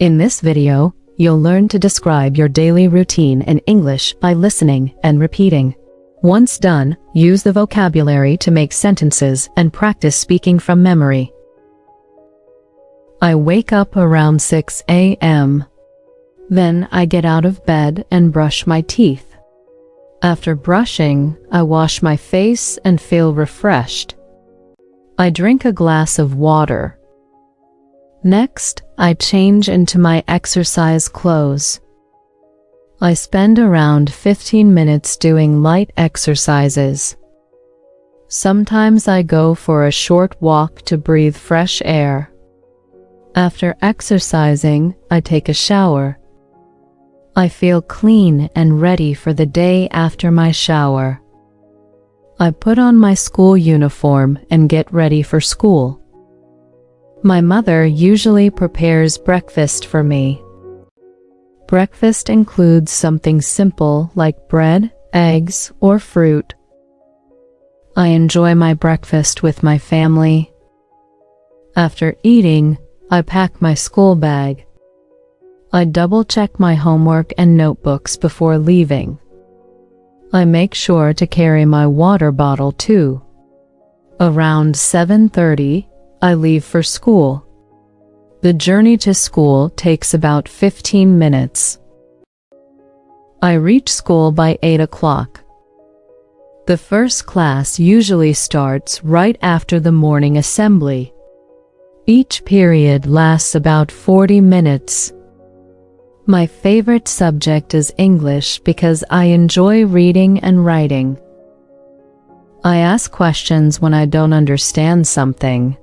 In this video, you'll learn to describe your daily routine in English by listening and repeating. Once done, use the vocabulary to make sentences and practice speaking from memory. I wake up around 6 a.m. Then I get out of bed and brush my teeth. After brushing, I wash my face and feel refreshed. I drink a glass of water. Next, I change into my exercise clothes. I spend around 15 minutes doing light exercises. Sometimes I go for a short walk to breathe fresh air. After exercising, I take a shower. I feel clean and ready for the day after my shower. I put on my school uniform and get ready for school. My mother usually prepares breakfast for me. Breakfast includes something simple like bread, eggs, or fruit. I enjoy my breakfast with my family. After eating, I pack my school bag. I double-check my homework and notebooks before leaving. I make sure to carry my water bottle too. Around 7:30, I leave for school. The journey to school takes about 15 minutes. I reach school by 8 o'clock. The first class usually starts right after the morning assembly. Each period lasts about 40 minutes. My favorite subject is English because I enjoy reading and writing. I ask questions when I don't understand something.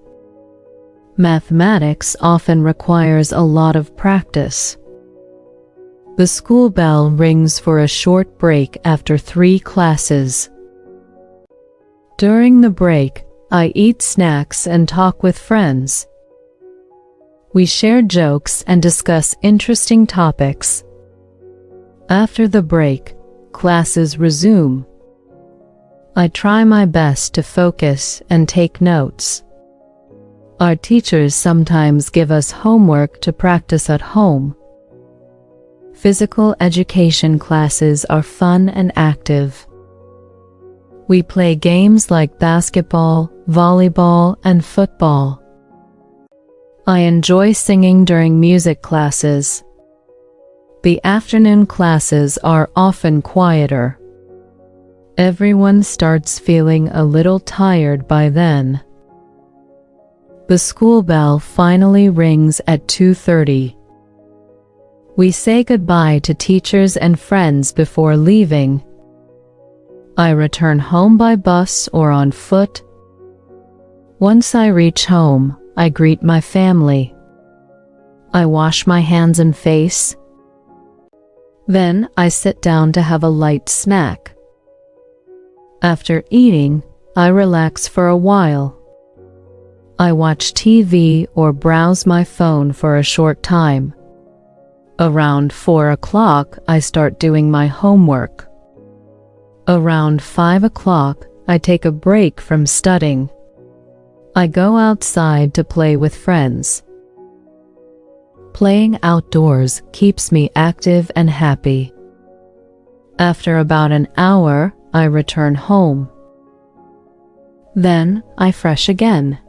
Mathematics often requires a lot of practice. The school bell rings for a short break after 3 classes. During the break, I eat snacks and talk with friends. We share jokes and discuss interesting topics. After the break, classes resume. I try my best to focus and take notes. Our teachers sometimes give us homework to practice at home. Physical education classes are fun and active. We play games like basketball, volleyball, and football. I enjoy singing during music classes. The afternoon classes are often quieter. Everyone starts feeling a little tired by then. The school bell finally rings at 2:30. We say goodbye to teachers and friends before leaving. I return home by bus or on foot. Once I reach home, I greet my family. I wash my hands and face. Then I sit down to have a light snack. After eating, I relax for a while. I watch TV or browse my phone for a short time. Around 4 o'clock, I start doing my homework. Around 5 o'clock, I take a break from studying. I go outside to play with friends. Playing outdoors keeps me active and happy. After about an hour, I return home. Then I fresh again.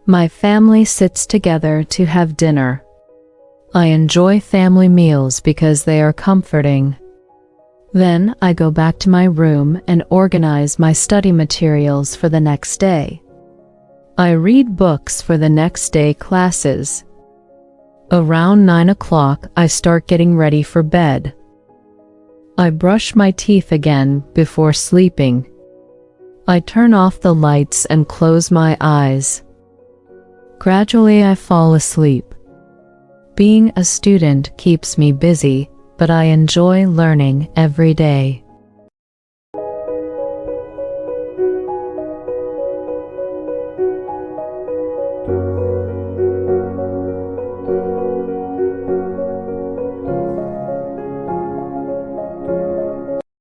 My family sits together to have dinner. I enjoy family meals because they are comforting. Then I go back to my room and organize my study materials for the next day. I read books for the next day classes. Around 9 o'clock, I start getting ready for bed. I brush my teeth again before sleeping. I turn off the lights and close my eyes. Gradually, I fall asleep. Being a student keeps me busy, but I enjoy learning every day.